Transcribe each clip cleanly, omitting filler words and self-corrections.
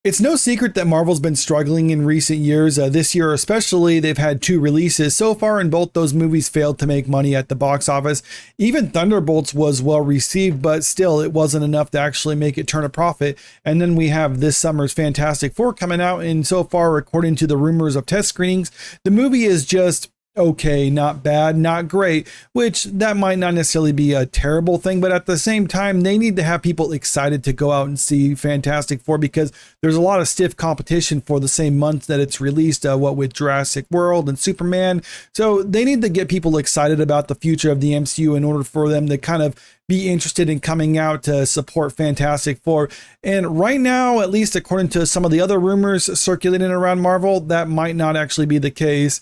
It's no secret that Marvel's been struggling in recent years. This year especially, they've had 2 releases so far, and both those movies failed to make money at the box office. Even Thunderbolts was well received, but still it wasn't enough to actually make it turn a profit. And then we have this summer's Fantastic Four coming out, and so far, according to the rumors of test screenings, the movie is just okay, not bad, not great, which that might not necessarily be a terrible thing, but at the same time, they need to have people excited to go out and see Fantastic Four, because there's a lot of stiff competition for the same month that it's released, what with Jurassic World and Superman. So they need to get people excited about the future of the MCU in order for them to kind of be interested in coming out to support Fantastic Four. And right now, at least according to some of the other rumors circulating around Marvel, that might not actually be the case.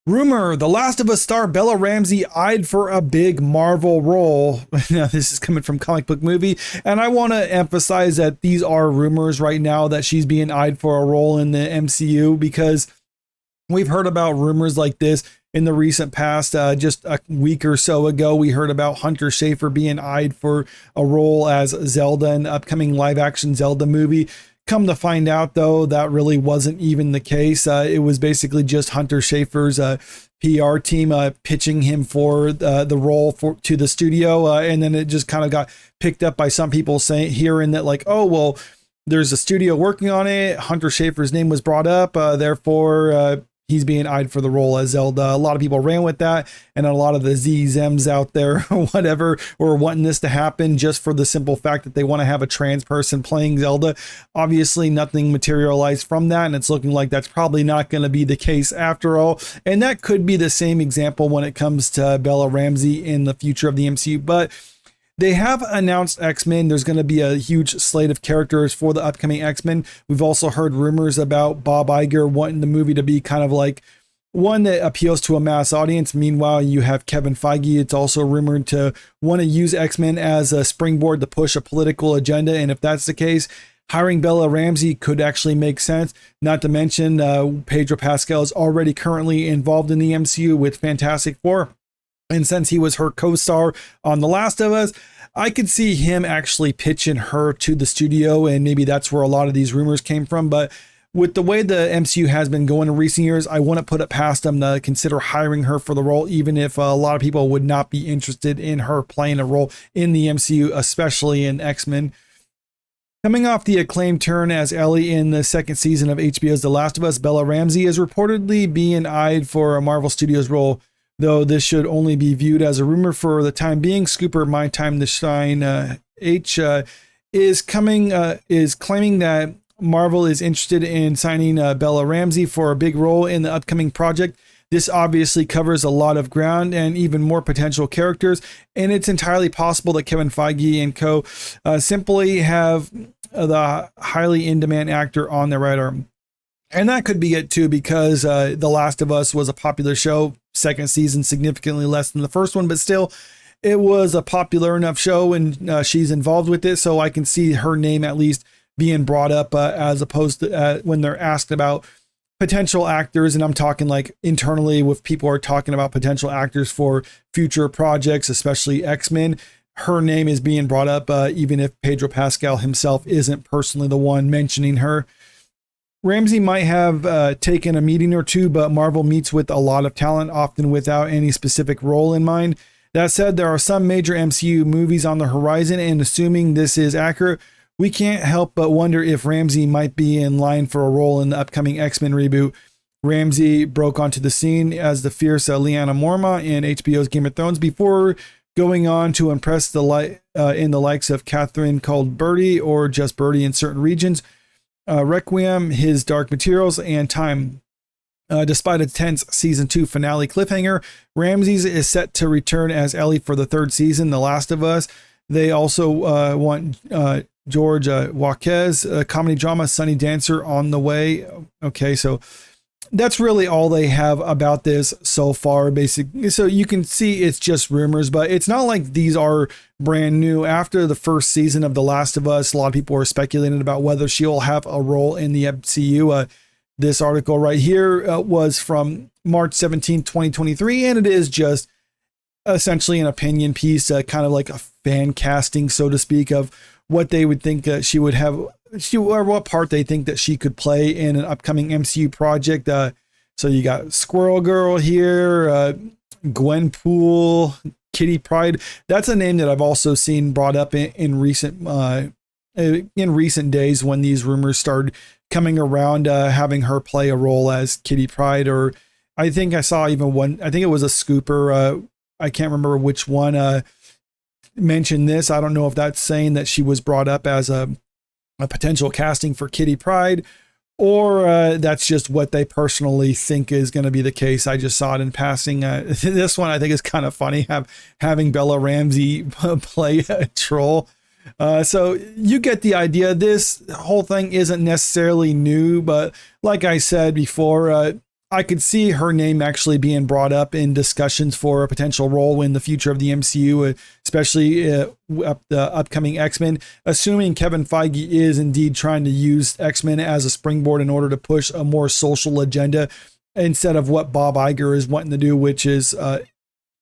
Rumor, The Last of Us star Bella Ramsey eyed for a big Marvel role. Now, this is coming from Comic Book Movie, and I want to emphasize that these are rumors right now that she's being eyed for a role in the MCU, because we've heard about rumors like this in the recent past. Just a week or so ago, we heard about Hunter Schafer being eyed for a role as Zelda in the upcoming live-action Zelda movie. Come to find out, though, that really wasn't even the case. It was basically just Hunter Schafer's PR team pitching him for the role to the studio, and then it just kind of got picked up by some people hearing that, like, oh, well, there's a studio working on it. Hunter Schafer's name was brought up, therefore he's being eyed for the role as Zelda. A lot of people ran with that, and a lot of the ZZems out there, whatever, were wanting this to happen just for the simple fact that they want to have a trans person playing Zelda. Obviously, nothing materialized from that, and it's looking like that's probably not going to be the case after all. And that could be the same example when it comes to Bella Ramsey in the future of the MCU. But they have announced X-Men. There's going to be a huge slate of characters for the upcoming X-Men. We've also heard rumors about Bob Iger wanting the movie to be kind of like one that appeals to a mass audience. Meanwhile, you have Kevin Feige. It's also rumored to want to use X-Men as a springboard to push a political agenda. And if that's the case, hiring Bella Ramsey could actually make sense. Not to mention Pedro Pascal is already currently involved in the MCU with Fantastic Four. And since he was her co-star on The Last of Us, I could see him actually pitching her to the studio, and maybe that's where a lot of these rumors came from. But with the way the MCU has been going in recent years, I wouldn't put it past them to consider hiring her for the role, even if a lot of people would not be interested in her playing a role in the MCU, especially in X-Men. Coming off the acclaimed turn as Ellie in the second season of HBO's The Last of Us, Bella Ramsey is reportedly being eyed for a Marvel Studios role. Though this should only be viewed as a rumor for the time being. Scooper My Time to Shine is claiming that Marvel is interested in signing Bella Ramsey for a big role in the upcoming project. This obviously covers a lot of ground and even more potential characters, and it's entirely possible that Kevin Feige and co. Simply have the highly in-demand actor on their radar. And that could be it too, because The Last of Us was a popular show. Second season significantly less than the first one, but still it was a popular enough show, and she's involved with it, so I can see her name at least being brought up as opposed to when they're asked about potential actors. And I'm talking like internally, with people are talking about potential actors for future projects, especially X-Men. Her name is being brought up, even if Pedro Pascal himself isn't personally the one mentioning her. Ramsey might have taken a meeting or two, but Marvel meets with a lot of talent, often without any specific role in mind. That said, there are some major MCU movies on the horizon, and assuming this is accurate, we can't help but wonder if Ramsey might be in line for a role in the upcoming X-Men reboot. Ramsey broke onto the scene as the fierce Lyanna Mormont in HBO's Game of Thrones before going on to impress in the likes of Catherine called Birdie, or just Birdie in certain regions, Requiem, His Dark Materials, and Time. Despite a tense season 2 finale cliffhanger, Ramsey is set to return as Ellie for the third season, The Last of Us. They also want George Waquez, comedy drama Sunny Dancer on the way. Okay, so that's really all they have about this so far, basically. So you can see it's just rumors, but it's not like these are brand new. After the first season of The Last of Us, a lot of people were speculating about whether she'll have a role in the MCU. This article right here was from March 17, 2023, and it is just essentially an opinion piece, kind of like a fan casting, so to speak, of what they would think she would have or what part they think that she could play in an upcoming MCU project. So you got Squirrel Girl here, Gwenpool, Kitty Pryde. That's a name that I've also seen brought up in recent days when these rumors started coming around, having her play a role as Kitty Pryde. Or I think I saw even one, I think it was a scooper. I can't remember which one mentioned this. I don't know if that's saying that she was brought up as a potential casting for Kitty Pryde, or that's just what they personally think is going to be the case. I just saw it in passing. This one I think is kind of funny, having Bella Ramsey play a troll. So you get the idea. This whole thing isn't necessarily new, but like I said before, I could see her name actually being brought up in discussions for a potential role in the future of the MCU, especially the upcoming X-Men, assuming Kevin Feige is indeed trying to use X-Men as a springboard in order to push a more social agenda instead of what Bob Iger is wanting to do, which is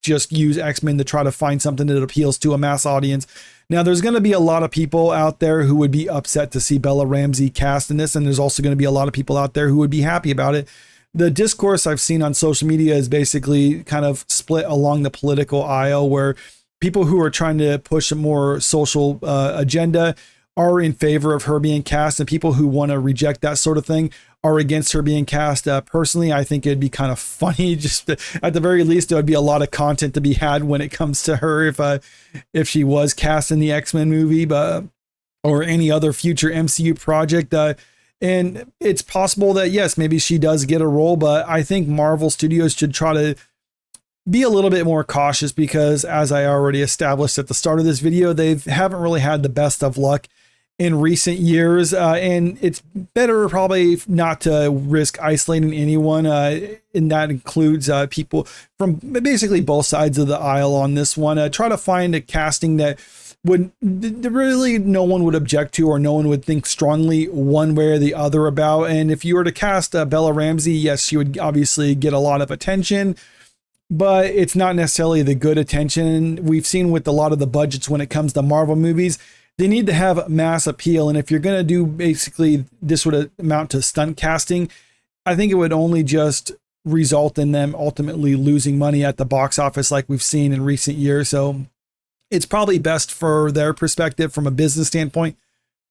just use X-Men to try to find something that appeals to a mass audience. Now, there's going to be a lot of people out there who would be upset to see Bella Ramsey cast in this, and there's also going to be a lot of people out there who would be happy about it. The discourse I've seen on social media is basically kind of split along the political aisle, where people who are trying to push a more social agenda are in favor of her being cast, and people who want to reject that sort of thing are against her being cast. Personally, I think it'd be kind of funny. Just at the very least, there would be a lot of content to be had when it comes to her if she was cast in the X-Men movie, or any other future MCU project. And it's possible that, yes, maybe she does get a role, but I think Marvel Studios should try to be a little bit more cautious because, as I already established at the start of this video, they haven't really had the best of luck in recent years. And it's better probably not to risk isolating anyone. And that includes people from basically both sides of the aisle on this one. Try to find a casting that would really no one would object to, or no one would think strongly one way or the other about. And if you were to cast Bella Ramsey, yes, she would obviously get a lot of attention, but it's not necessarily the good attention. We've seen with a lot of the budgets when it comes to Marvel movies, they need to have mass appeal. And if you're going to do basically this would amount to stunt casting, I think it would only just result in them ultimately losing money at the box office like we've seen in recent years. So it's probably best for their perspective from a business standpoint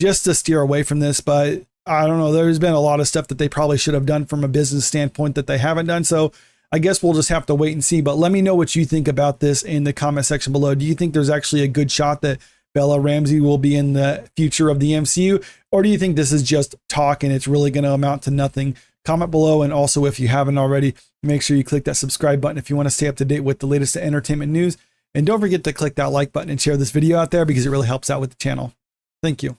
just to steer away from this. But I don't know, there's been a lot of stuff that they probably should have done from a business standpoint that they haven't done. So I guess we'll just have to wait and see. But let me know what you think about this in the comment section below. Do you think there's actually a good shot that Bella Ramsey will be in the future of the MCU? Or do you think this is just talk and it's really going to amount to nothing? Comment below. And also, if you haven't already, make sure you click that subscribe button if you want to stay up to date with the latest entertainment news. And don't forget to click that like button and share this video out there because it really helps out with the channel. Thank you.